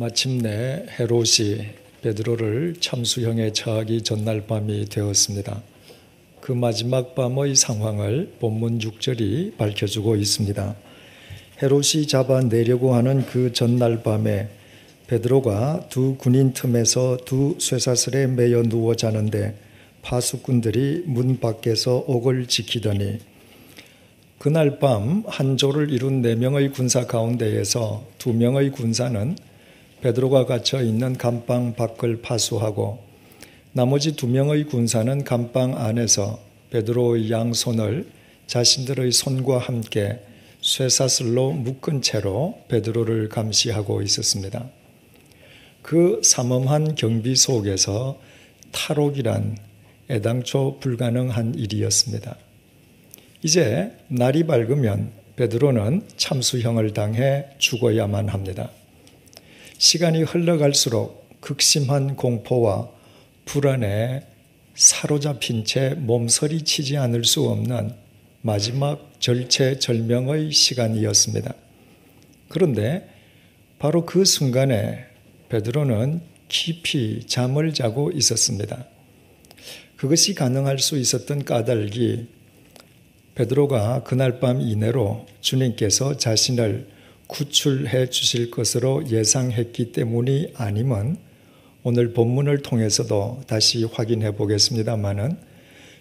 마침내 헤롯이 베드로를 참수형에 처하기 전날 밤이 되었습니다. 그 마지막 밤의 상황을 본문 6절이 밝혀주고 있습니다. 헤롯이 잡아내려고 하는 그 전날 밤에 베드로가 두 군인 틈에서 두 쇠사슬에 매여 누워 자는데 파수꾼들이 문 밖에서 옥을 지키더니 그날 밤 한 조를 이룬 4명의 군사 가운데에서 2명의 군사는 베드로가 갇혀 있는 감방 밖을 파수하고 나머지 2명의 군사는 감방 안에서 베드로의 양손을 자신들의 손과 함께 쇠사슬로 묶은 채로 베드로를 감시하고 있었습니다. 그 삼엄한 경비 속에서 탈옥이란 애당초 불가능한 일이었습니다. 이제 날이 밝으면 베드로는 참수형을 당해 죽어야만 합니다. 시간이 흘러갈수록 극심한 공포와 불안에 사로잡힌 채 몸서리치지 않을 수 없는 마지막 절체절명의 시간이었습니다. 그런데 바로 그 순간에 베드로는 깊이 잠을 자고 있었습니다. 그것이 가능할 수 있었던 까닭이 베드로가 그날 밤 이내로 주님께서 자신을 구출해 주실 것으로 예상했기 때문이 아님은 오늘 본문을 통해서도 다시 확인해 보겠습니다마는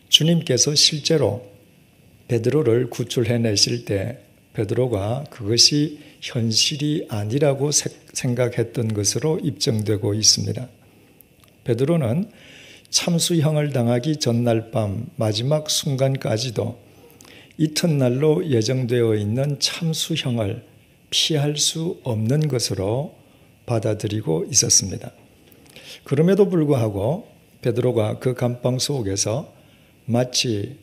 주님께서 실제로 베드로를 구출해내실 때 베드로가 그것이 현실이 아니라고 생각했던 것으로 입증되고 있습니다. 베드로는 참수형을 당하기 전날 밤 마지막 순간까지도 이튿날로 예정되어 있는 참수형을 피할 수 없는 것으로 받아들이고 있었습니다. 그럼에도 불구하고 베드로가 그 감방 속에서 마치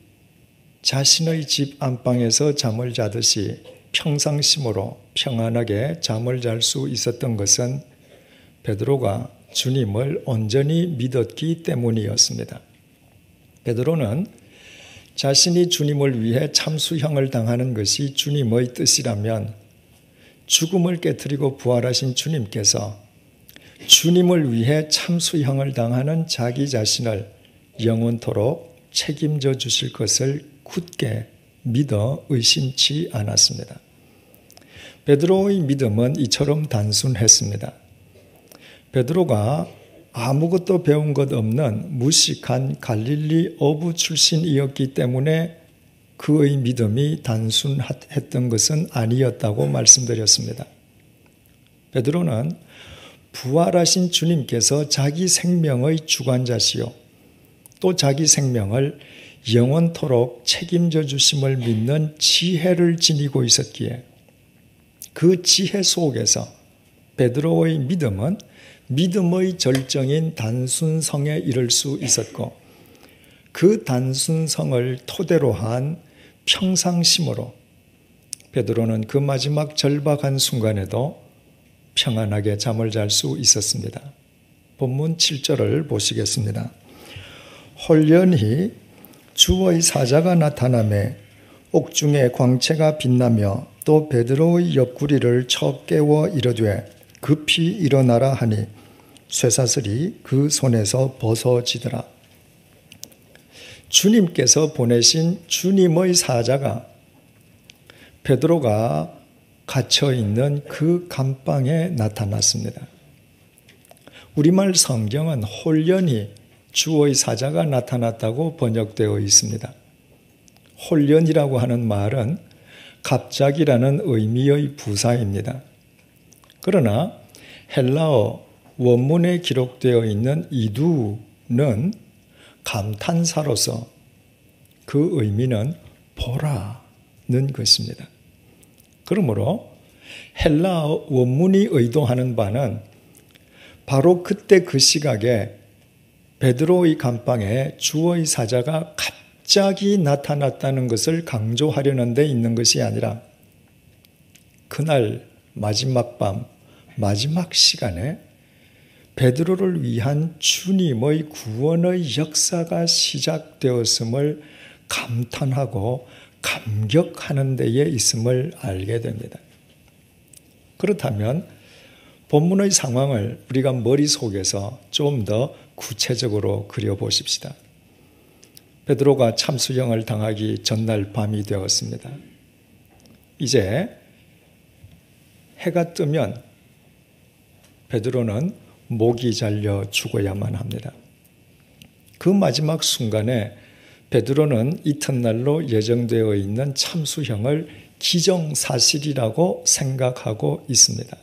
자신의 집 안방에서 잠을 자듯이 평상심으로 평안하게 잠을 잘 수 있었던 것은 베드로가 주님을 온전히 믿었기 때문이었습니다. 베드로는 자신이 주님을 위해 참수형을 당하는 것이 주님의 뜻이라면 죽음을 깨뜨리고 부활하신 주님께서 주님을 위해 참수형을 당하는 자기 자신을 영원토록 책임져 주실 것을 굳게 믿어 의심치 않았습니다. 베드로의 믿음은 이처럼 단순했습니다. 베드로가 아무것도 배운 것 없는 무식한 갈릴리 어부 출신이었기 때문에 그의 믿음이 단순했던 것은 아니었다고 말씀드렸습니다. 베드로는 부활하신 주님께서 자기 생명의 주관자시요 또 자기 생명을 영원토록 책임져 주심을 믿는 지혜를 지니고 있었기에 그 지혜 속에서 베드로의 믿음은 믿음의 절정인 단순성에 이를 수 있었고 그 단순성을 토대로 한 평상심으로 베드로는 그 마지막 절박한 순간에도 평안하게 잠을 잘 수 있었습니다. 본문 7절을 보시겠습니다. 홀련히 주의 사자가 나타나매 옥중에 광채가 빛나며 또 베드로의 옆구리를 쳐 깨워 이르되 급히 일어나라 하니 쇠사슬이 그 손에서 벗어지더라. 주님께서 보내신 주님의 사자가 베드로가 갇혀있는 그 감방에 나타났습니다. 우리말 성경은 홀련히 주의 사자가 나타났다고 번역되어 있습니다. 홀련이라고 하는 말은 갑자기라는 의미의 부사입니다. 그러나 헬라어 원문에 기록되어 있는 이두는 감탄사로서 그 의미는 보라는 것입니다. 그러므로 헬라어 원문이 의도하는 바는 바로 그때 그 시각에 베드로의 감방에 주의 사자가 갑자기 나타났다는 것을 강조하려는 데 있는 것이 아니라 그날 마지막 밤 마지막 시간에 베드로를 위한 주님의 구원의 역사가 시작되었음을 감탄하고 감격하는 데에 있음을 알게 됩니다. 그렇다면 본문의 상황을 우리가 머릿속에서 좀 더 구체적으로 그려보십시다. 베드로가 참수형을 당하기 전날 밤이 되었습니다. 이제 해가 뜨면 베드로는 목이 잘려 죽어야만 합니다. 그 마지막 순간에 베드로는 이튿날로 예정되어 있는 참수형을 기정사실이라고 생각하고 있습니다.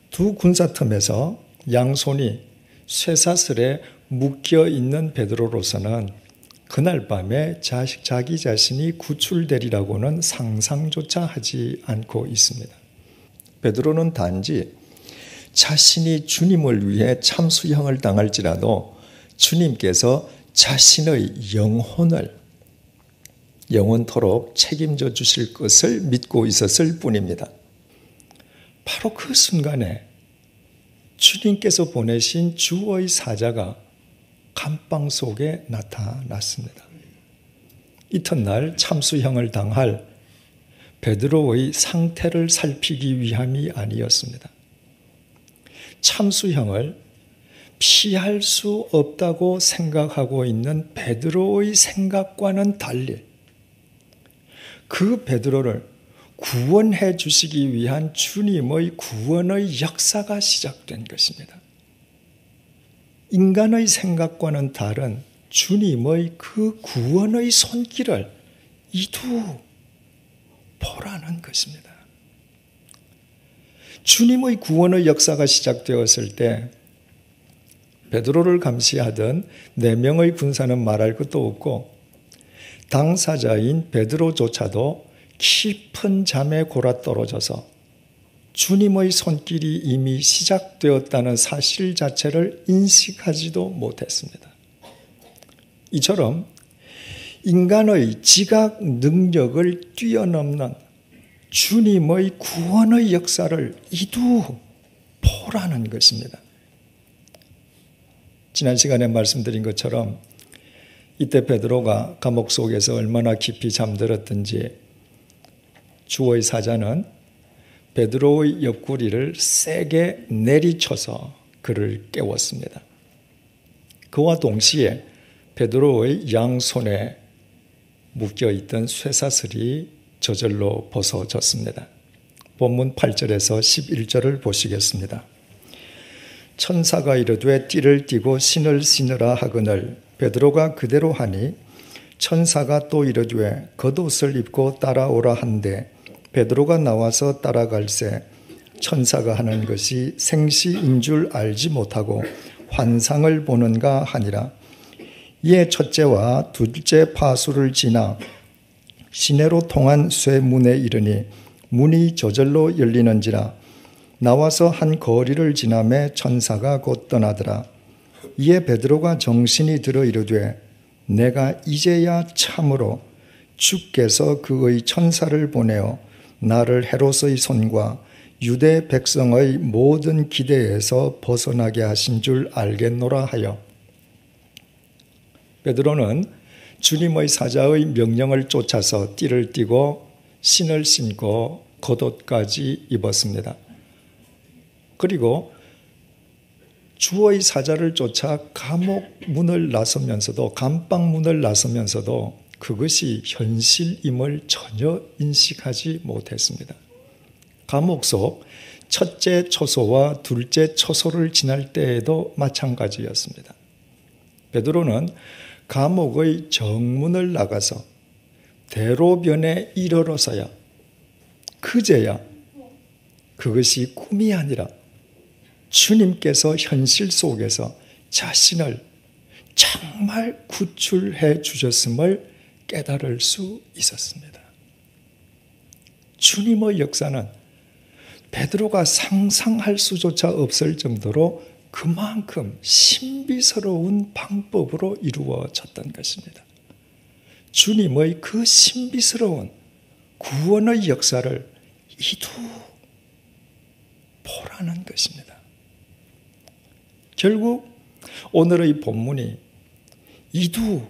두 군사틈에서 양손이 쇠사슬에 묶여 있는 베드로로서는 그날 밤에 자기 자신이 구출되리라고는 상상조차 하지 않고 있습니다. 베드로는 단지 자신이 주님을 위해 참수형을 당할지라도 주님께서 자신의 영혼을 영원토록 책임져 주실 것을 믿고 있었을 뿐입니다. 바로 그 순간에 주님께서 보내신 주의 사자가 감방 속에 나타났습니다. 이튿날 참수형을 당할 베드로의 상태를 살피기 위함이 아니었습니다. 참수형을 피할 수 없다고 생각하고 있는 베드로의 생각과는 달리 그 베드로를 구원해 주시기 위한 주님의 구원의 역사가 시작된 것입니다. 인간의 생각과는 다른 주님의 그 구원의 손길을 이두 보라는 것입니다. 주님의 구원의 역사가 시작되었을 때 베드로를 감시하던 4명의 군사는 말할 것도 없고 당사자인 베드로조차도 깊은 잠에 골아떨어져서 주님의 손길이 이미 시작되었다는 사실 자체를 인식하지도 못했습니다. 이처럼 인간의 지각 능력을 뛰어넘는 주님의 구원의 역사를 이두 보라는 것입니다. 지난 시간에 말씀드린 것처럼 이때 베드로가 감옥 속에서 얼마나 깊이 잠들었든지 주의 사자는 베드로의 옆구리를 세게 내리쳐서 그를 깨웠습니다. 그와 동시에 베드로의 양손에 묶여있던 쇠사슬이 저절로 벗어졌습니다. 본문 8절에서 11절을 보시겠습니다. 천사가 이르되 띠를 띠고 신을 신으라 하거늘 베드로가 그대로 하니 천사가 또 이르되 겉옷을 입고 따라오라 한데 베드로가 나와서 따라갈새 천사가 하는 것이 생시인 줄 알지 못하고 환상을 보는가 하니라. 이에 첫째와 둘째 파수를 지나 시내로 통한 쇠문에 이르니 문이 저절로 열리는지라. 나와서 한 거리를 지나매 천사가 곧 떠나더라. 이에 베드로가 정신이 들어 이르되 내가 이제야 참으로 주께서 그의 천사를 보내어 나를 헤롯의 손과 유대 백성의 모든 기대에서 벗어나게 하신 줄 알겠노라 하여 베드로는 주님의 사자의 명령을 쫓아서 띠를 띠고 신을 신고 겉옷까지 입었습니다. 그리고 주의 사자를 쫓아 감옥 문을 나서면서도 감방 문을 나서면서도 그것이 현실임을 전혀 인식하지 못했습니다. 감옥 속 첫째 초소와 둘째 초소를 지날 때에도 마찬가지였습니다. 베드로는 감옥의 정문을 나가서 대로변에 이르러서야 그제야 그것이 꿈이 아니라 주님께서 현실 속에서 자신을 정말 구출해 주셨음을 깨달을 수 있었습니다. 주님의 역사는 베드로가 상상할 수조차 없을 정도로 그만큼 신비스러운 방법으로 이루어졌던 것입니다. 주님의 그 신비스러운 구원의 역사를 이두 보라는 것입니다. 결국 오늘의 본문이 이두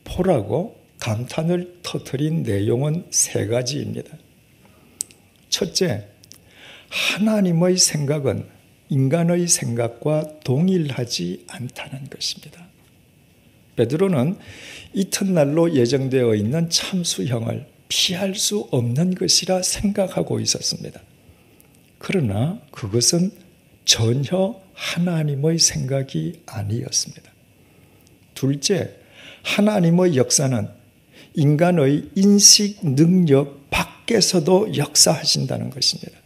보라고 감탄을 터뜨린 내용은 3가지입니다. 첫째, 하나님의 생각은 인간의 생각과 동일하지 않다는 것입니다. 베드로는 이튿날로 예정되어 있는 참수형을 피할 수 없는 것이라 생각하고 있었습니다. 그러나 그것은 전혀 하나님의 생각이 아니었습니다. 둘째, 하나님의 역사는 인간의 인식 능력 밖에서도 역사하신다는 것입니다.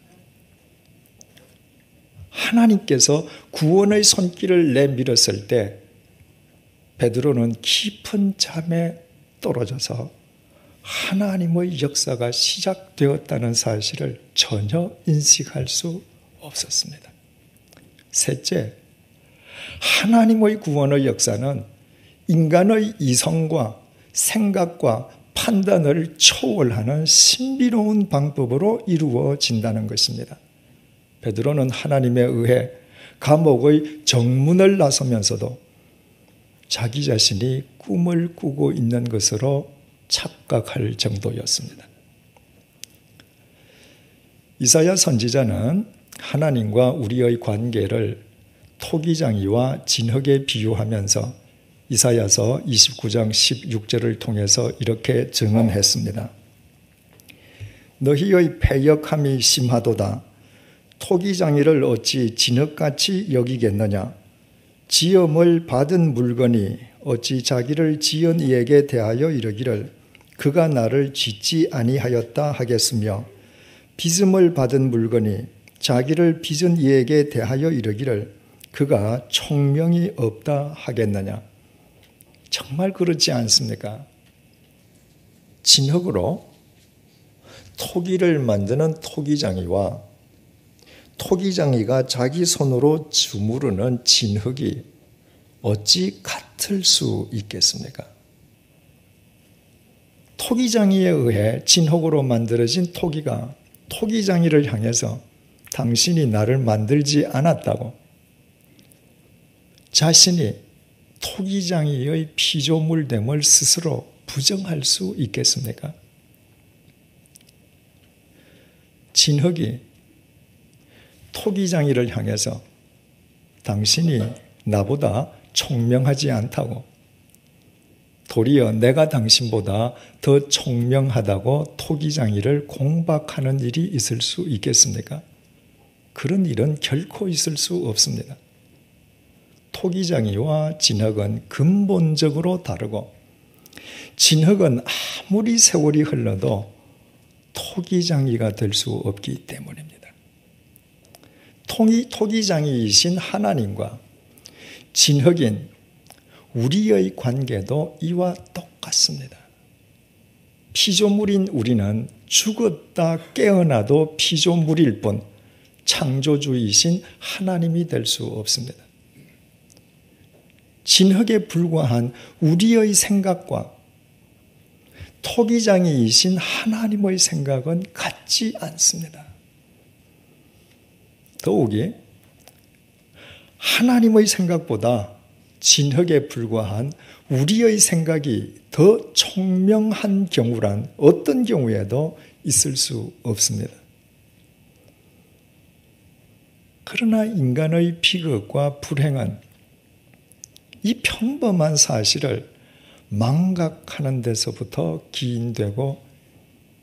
하나님께서 구원의 손길을 내밀었을 때 베드로는 깊은 잠에 떨어져서 하나님의 역사가 시작되었다는 사실을 전혀 인식할 수 없었습니다. 셋째, 하나님의 구원의 역사는 인간의 이성과 생각과 판단을 초월하는 신비로운 방법으로 이루어진다는 것입니다. 베드로는 하나님에 의해 감옥의 정문을 나서면서도 자기 자신이 꿈을 꾸고 있는 것으로 착각할 정도였습니다. 이사야 선지자는 하나님과 우리의 관계를 토기장이와 진흙에 비유하면서 이사야서 29장 16절을 통해서 이렇게 증언했습니다. 너희의 패역함이 심하도다. 토기장이를 어찌 진흙같이 여기겠느냐. 지음을 받은 물건이 어찌 자기를 지은 이에게 대하여 이르기를 그가 나를 짓지 아니하였다 하겠으며 빚음을 받은 물건이 자기를 빚은 이에게 대하여 이르기를 그가 총명이 없다 하겠느냐. 정말 그렇지 않습니까? 진흙으로 토기를 만드는 토기장이와 토기장이가 자기 손으로 주무르는 진흙이 어찌 같을 수 있겠습니까? 토기장이에 의해 진흙으로 만들어진 토기가 토기장이를 향해서 당신이 나를 만들지 않았다고 자신이 토기장이의 피조물됨을 스스로 부정할 수 있겠습니까? 진흙이 토기장이를 향해서 당신이 나보다 총명하지 않다고 도리어 내가 당신보다 더 총명하다고 토기장이를 공박하는 일이 있을 수 있겠습니까? 그런 일은 결코 있을 수 없습니다. 토기장이와 진흙은 근본적으로 다르고 진흙은 아무리 세월이 흘러도 토기장이가 될 수 없기 때문입니다. 토기장이이신 하나님과 진흙인 우리의 관계도 이와 똑같습니다. 피조물인 우리는 죽었다 깨어나도 피조물일 뿐 창조주이신 하나님이 될 수 없습니다. 진흙에 불과한 우리의 생각과 토기장이이신 하나님의 생각은 같지 않습니다. 더욱이 하나님의 생각보다 진흙에 불과한 우리의 생각이 더 총명한 경우란 어떤 경우에도 있을 수 없습니다. 그러나 인간의 비극과 불행은 이 평범한 사실을 망각하는 데서부터 기인되고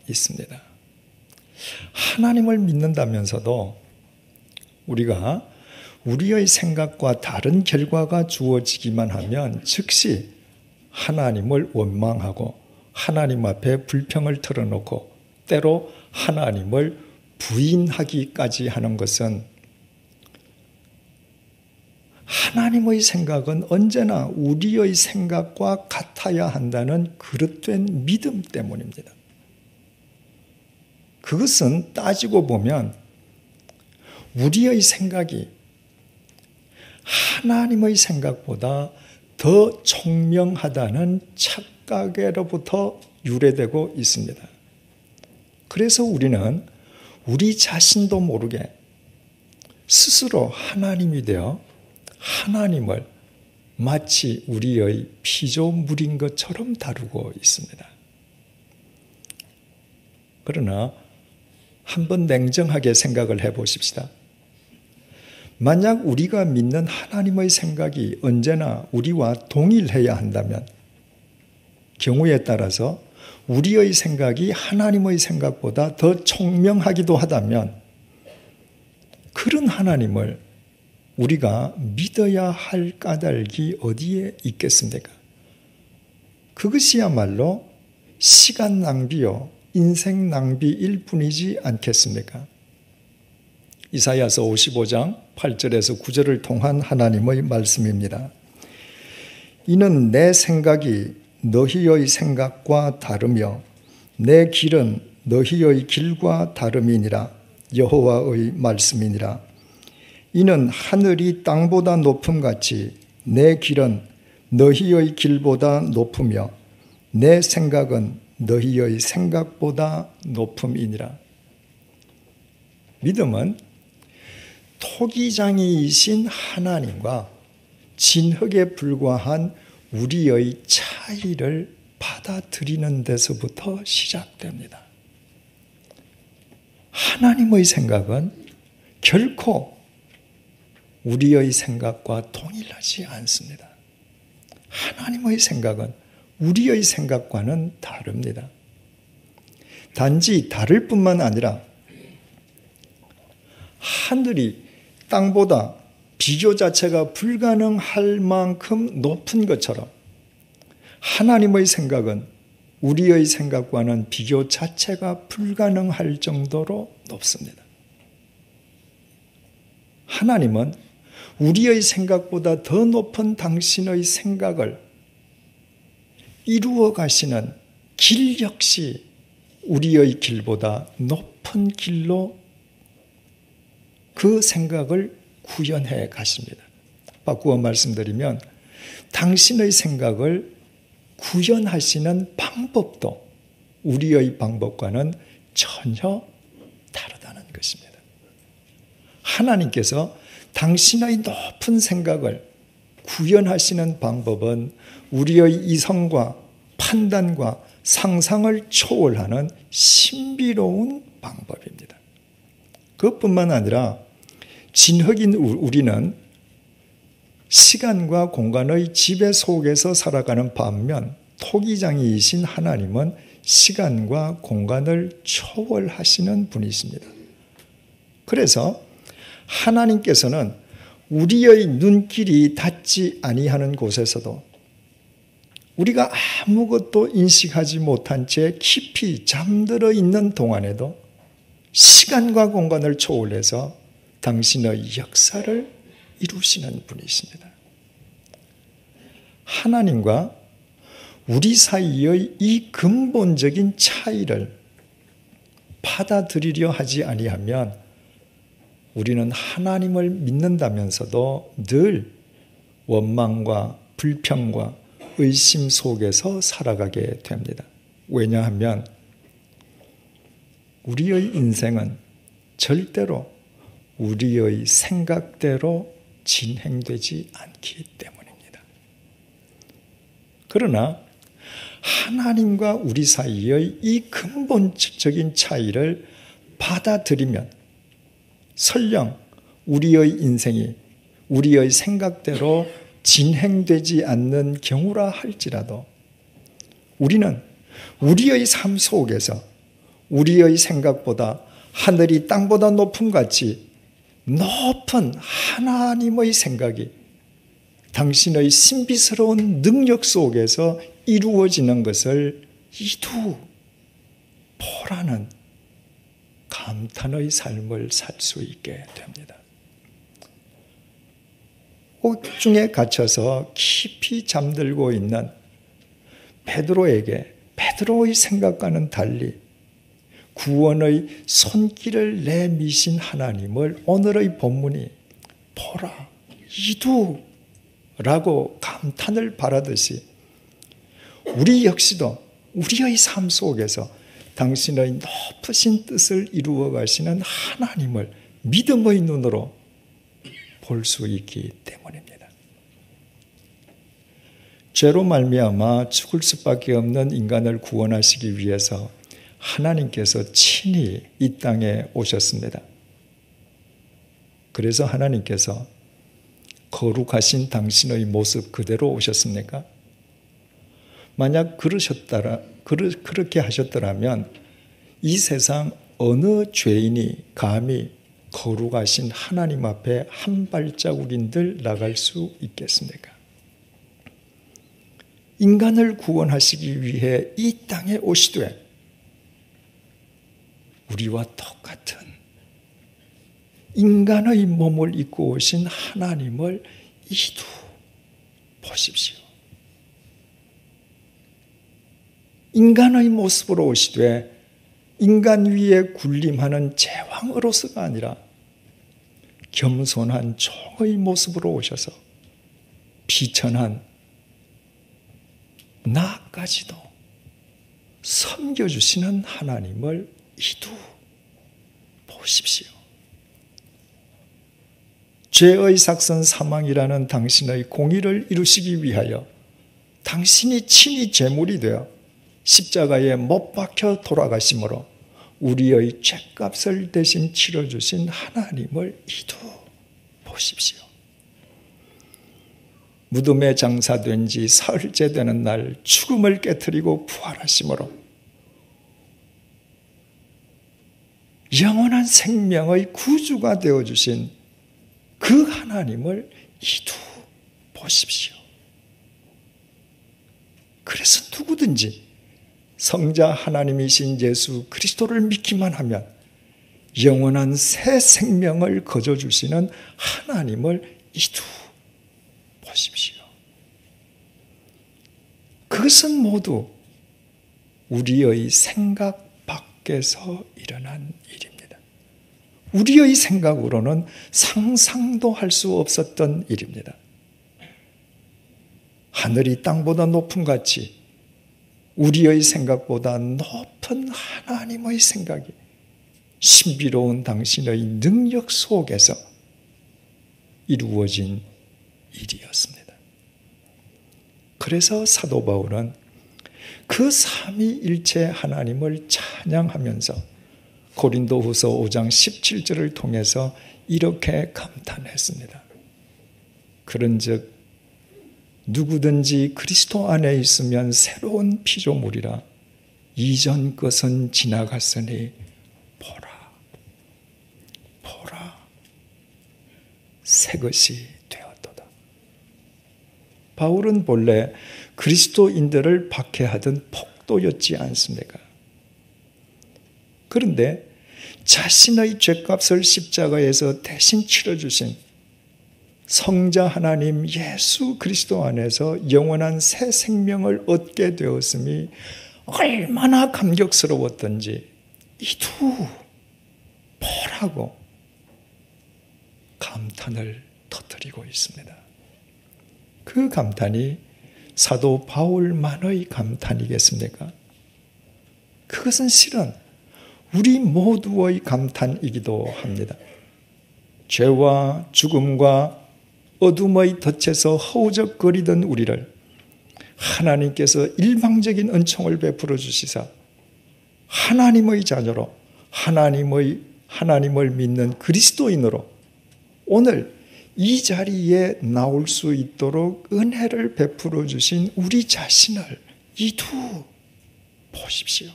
있습니다. 하나님을 믿는다면서도 우리가 우리의 생각과 다른 결과가 주어지기만 하면 즉시 하나님을 원망하고 하나님 앞에 불평을 털어놓고 때로 하나님을 부인하기까지 하는 것은 하나님의 생각은 언제나 우리의 생각과 같아야 한다는 그릇된 믿음 때문입니다. 그것은 따지고 보면 우리의 생각이 하나님의 생각보다 더 총명하다는 착각으로부터 유래되고 있습니다. 그래서 우리는 우리 자신도 모르게 스스로 하나님이 되어 하나님을 마치 우리의 피조물인 것처럼 다루고 있습니다. 그러나 한번 냉정하게 생각을 해 보십시다. 만약 우리가 믿는 하나님의 생각이 언제나 우리와 동일해야 한다면, 경우에 따라서 우리의 생각이 하나님의 생각보다 더 총명하기도 하다면, 그런 하나님을 우리가 믿어야 할 까닭이 어디에 있겠습니까? 그것이야말로 시간 낭비요, 인생 낭비일 뿐이지 않겠습니까? 이사야서 55장 8절에서 9절을 통한 하나님의 말씀입니다. 이는 내 생각이 너희의 생각과 다르며 내 길은 너희의 길과 다름이니라. 여호와의 말씀이니라. 이는 하늘이 땅보다 높음같이 내 길은 너희의 길보다 높으며 내 생각은 너희의 생각보다 높음이니라. 믿음은 토기장이이신 하나님과 진흙에 불과한 우리의 차이를 받아들이는 데서부터 시작됩니다. 하나님의 생각은 결코 우리의 생각과 동일하지 않습니다. 하나님의 생각은 우리의 생각과는 다릅니다. 단지 다를 뿐만 아니라 하늘이 땅보다 비교 자체가 불가능할 만큼 높은 것처럼 하나님의 생각은 우리의 생각과는 비교 자체가 불가능할 정도로 높습니다. 하나님은 우리의 생각보다 더 높은 당신의 생각을 이루어 가시는 길 역시 우리의 길보다 높은 길로 그 생각을 구현해 가십니다. 바꾸어 말씀드리면 당신의 생각을 구현하시는 방법도 우리의 방법과는 전혀 다르다는 것입니다. 하나님께서 당신의 높은 생각을 구현하시는 방법은 우리의 이성과 판단과 상상을 초월하는 신비로운 방법입니다. 그것뿐만 아니라 진흙인 우리는 시간과 공간의 지배 속에서 살아가는 반면 토기장이이신 하나님은 시간과 공간을 초월하시는 분이십니다. 그래서 하나님께서는 우리의 눈길이 닿지 아니하는 곳에서도 우리가 아무것도 인식하지 못한 채 깊이 잠들어 있는 동안에도 시간과 공간을 초월해서 당신의 역사를 이루시는 분이십니다. 하나님과 우리 사이의 이 근본적인 차이를 받아들이려 하지 아니하면 우리는 하나님을 믿는다면서도 늘 원망과 불평과 의심 속에서 살아가게 됩니다. 왜냐하면 우리의 인생은 절대로 우리의 생각대로 진행되지 않기 때문입니다. 그러나 하나님과 우리 사이의 이 근본적인 차이를 받아들이면 설령 우리의 인생이 우리의 생각대로 진행되지 않는 경우라 할지라도 우리는 우리의 삶 속에서 우리의 생각보다 하늘이 땅보다 높음같이 높은 하나님의 생각이 당신의 신비스러운 능력 속에서 이루어지는 것을 이두 보라는 감탄의 삶을 살 수 있게 됩니다. 옥중에 갇혀서 깊이 잠들고 있는 베드로에게 베드로의 생각과는 달리 구원의 손길을 내미신 하나님을 오늘의 본문이 보라, 이두라고 감탄을 바라듯이 우리 역시도 우리의 삶 속에서 당신의 높으신 뜻을 이루어 가시는 하나님을 믿음의 눈으로 볼 수 있기 때문입니다. 죄로 말미암아 죽을 수밖에 없는 인간을 구원하시기 위해서 하나님께서 친히 이 땅에 오셨습니다. 그래서 하나님께서 거룩하신 당신의 모습 그대로 오셨습니까? 만약 그렇게 하셨더라면 이 세상 어느 죄인이 감히 거룩하신 하나님 앞에 한 발자국인들 나갈 수 있겠습니까? 인간을 구원하시기 위해 이 땅에 오시되 우리와 똑같은 인간의 몸을 입고 오신 하나님을 이두 보십시오. 인간의 모습으로 오시되 인간 위에 군림하는 제왕으로서가 아니라 겸손한 종의 모습으로 오셔서 비천한 나까지도 섬겨주시는 하나님을 이두 보십시오. 죄의 삭선 사망이라는 당신의 공의를 이루시기 위하여 당신이 친히 제물이 되어 십자가에 못 박혀 돌아가심으로 우리의 죄값을 대신 치러주신 하나님을 이두 보십시오. 무덤에 장사된 지 사흘째 되는 날 죽음을 깨트리고 부활하심으로 영원한 생명의 구주가 되어주신 그 하나님을 이두 보십시오. 그래서 누구든지 성자 하나님이신 예수 그리스도를 믿기만 하면 영원한 새 생명을 거저주시는 하나님을 이두 보십시오. 그것은 모두 우리의 생각 밖에서 일어난 일입니다. 우리의 생각으로는 상상도 할 수 없었던 일입니다. 하늘이 땅보다 높은 같이 우리의 생각보다 높은 하나님의 생각이 신비로운 당신의 능력 속에서 이루어진 일이었습니다. 그래서 사도 바울은 그 삼위일체 하나님을 찬양하면서 고린도후서 5장 17절을 통해서 이렇게 감탄했습니다. 그런즉 누구든지 그리스도 안에 있으면 새로운 피조물이라 이전 것은 지나갔으니 보라 새 것이 되었도다. 바울은 본래 그리스도인들을 박해하던 폭도였지 않습니까? 그런데 자신의 죄값을 십자가에서 대신 치러주신 성자 하나님 예수 그리스도 안에서 영원한 새 생명을 얻게 되었음이 얼마나 감격스러웠던지 이두 보라고 감탄을 터뜨리고 있습니다. 그 감탄이 사도 바울만의 감탄이겠습니까? 그것은 실은 우리 모두의 감탄이기도 합니다. 죄와 죽음과 어둠의 덫에서 허우적거리던 우리를 하나님께서 일방적인 은총을 베풀어 주시사 하나님의 자녀로 하나님을 믿는 그리스도인으로 오늘 이 자리에 나올 수 있도록 은혜를 베풀어 주신 우리 자신을 이두 보십시오.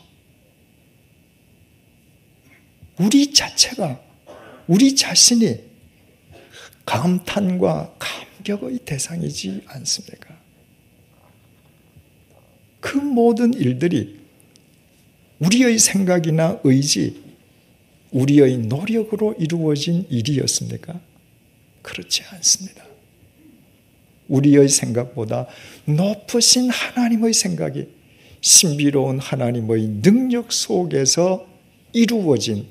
우리 자체가, 우리 자신이 감탄과 감격의 대상이지 않습니까? 그 모든 일들이 우리의 생각이나 의지, 우리의 노력으로 이루어진 일이었습니까? 그렇지 않습니다. 우리의 생각보다 높으신 하나님의 생각이 신비로운 하나님의 능력 속에서 이루어진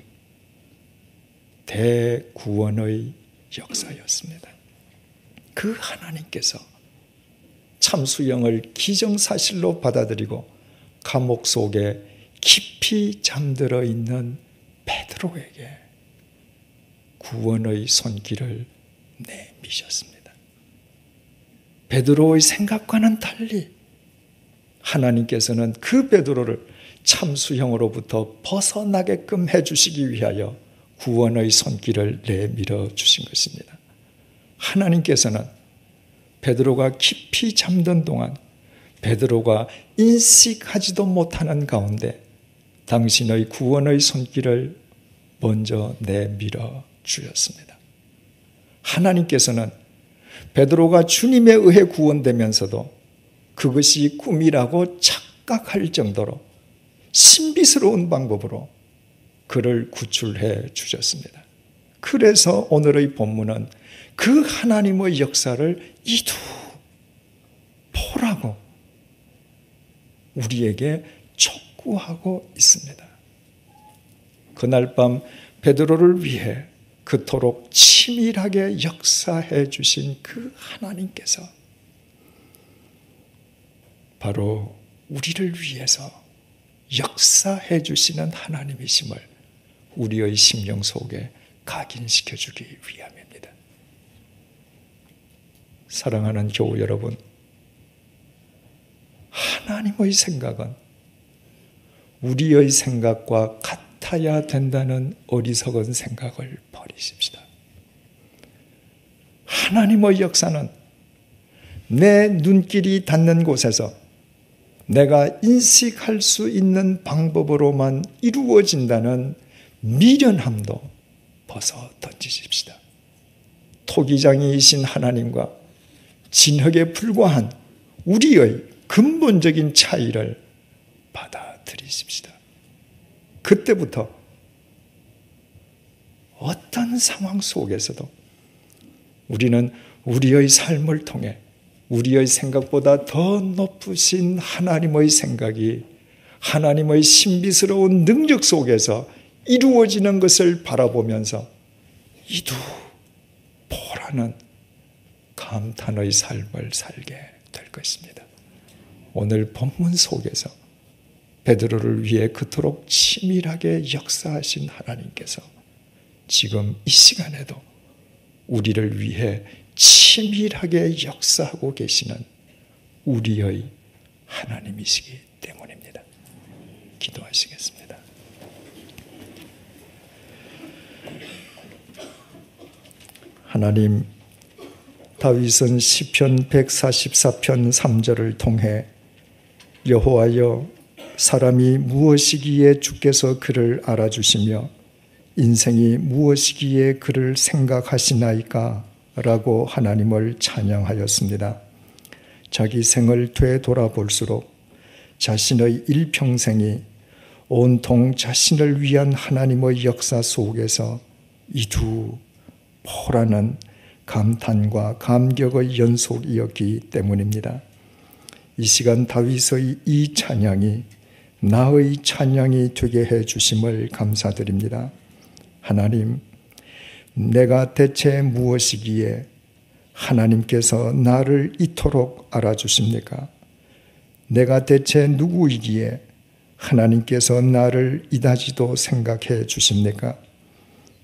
대구원의 역사였습니다. 그 하나님께서 참수형을 기정사실로 받아들이고 감옥 속에 깊이 잠들어 있는 베드로에게 구원의 손길을 내미셨습니다. 베드로의 생각과는 달리 하나님께서는 그 베드로를 참수형으로부터 벗어나게끔 해주시기 위하여 구원의 손길을 내밀어 주신 것입니다. 하나님께서는 베드로가 깊이 잠든 동안 베드로가 인식하지도 못하는 가운데 당신의 구원의 손길을 먼저 내밀어 주셨습니다. 하나님께서는 베드로가 주님에 의해 구원되면서도 그것이 꿈이라고 착각할 정도로 신비스러운 방법으로 그를 구출해 주셨습니다. 그래서 오늘의 본문은 그 하나님의 역사를 이두보라고 우리에게 촉구하고 있습니다. 그날 밤 베드로를 위해 그토록 치밀하게 역사해 주신 그 하나님께서 바로 우리를 위해서 역사해 주시는 하나님이심을 우리의 심령 속에 각인시켜 주기 위함입니다. 사랑하는 교우 여러분, 하나님의 생각은 우리의 생각과 같아야 된다는 어리석은 생각을 버리십시다. 하나님의 역사는 내 눈길이 닿는 곳에서 내가 인식할 수 있는 방법으로만 이루어진다는 미련함도 벗어 던지십시다. 토기장이이신 하나님과 진흙에 불과한 우리의 근본적인 차이를 받아들이십시다. 그때부터 어떤 상황 속에서도 우리는 우리의 삶을 통해 우리의 생각보다 더 높으신 하나님의 생각이 하나님의 신비스러운 능력 속에서 이루어지는 것을 바라보면서 이두보라는 감탄의 삶을 살게 될 것입니다. 오늘 본문 속에서 베드로를 위해 그토록 치밀하게 역사하신 하나님께서 지금 이 시간에도 우리를 위해 치밀하게 역사하고 계시는 우리의 하나님이시기 때문입니다. 기도하시겠습니다. 하나님, 다윗은 시편 144편 3절을 통해 여호와여, 사람이 무엇이기에 주께서 그를 알아주시며 인생이 무엇이기에 그를 생각하시나이까? 라고 하나님을 찬양하였습니다. 자기 생을 되돌아볼수록 자신의 일평생이 온통 자신을 위한 하나님의 역사 속에서 이두보라는 감탄과 감격의 연속이었기 때문입니다. 이 시간 다윗의 이 찬양이 나의 찬양이 되게 해 주심을 감사드립니다. 하나님, 내가 대체 무엇이기에 하나님께서 나를 이토록 알아주십니까? 내가 대체 누구이기에 하나님께서 나를 이다지도 생각해 주십니까?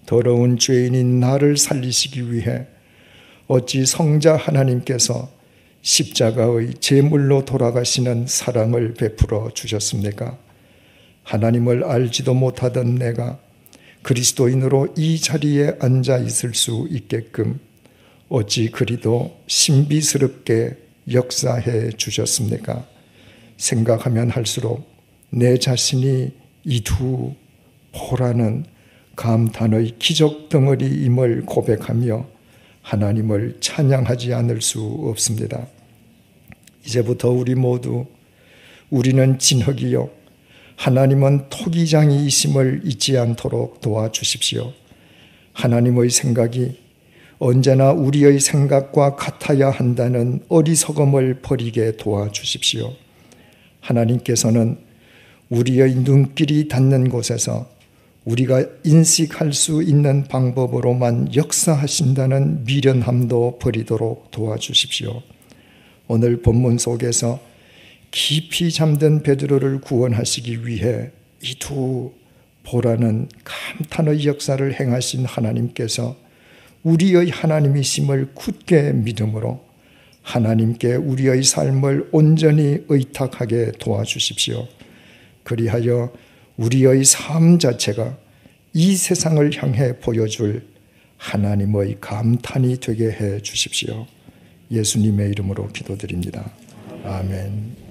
더러운 죄인인 나를 살리시기 위해 어찌 성자 하나님께서 십자가의 제물로 돌아가시는 사랑을 베풀어 주셨습니까? 하나님을 알지도 못하던 내가 그리스도인으로 이 자리에 앉아 있을 수 있게끔 어찌 그리도 신비스럽게 역사해 주셨습니까? 생각하면 할수록 내 자신이 이두보라는 감탄의 기적 덩어리임을 고백하며 하나님을 찬양하지 않을 수 없습니다. 이제부터 우리 모두 우리는 진흙이요 하나님은 토기장이이심을 잊지 않도록 도와주십시오. 하나님의 생각이 언제나 우리의 생각과 같아야 한다는 어리석음을 버리게 도와주십시오. 하나님께서는 우리의 눈길이 닿는 곳에서 우리가 인식할 수 있는 방법으로만 역사하신다는 미련함도 버리도록 도와주십시오. 오늘 본문 속에서 깊이 잠든 베드로를 구원하시기 위해 이두보라는 감탄의 역사를 행하신 하나님께서 우리의 하나님이심을 굳게 믿음으로 하나님께 우리의 삶을 온전히 의탁하게 도와주십시오. 그리하여 우리의 삶 자체가 이 세상을 향해 보여줄 하나님의 감탄이 되게 해 주십시오. 예수님의 이름으로 기도드립니다. 아멘.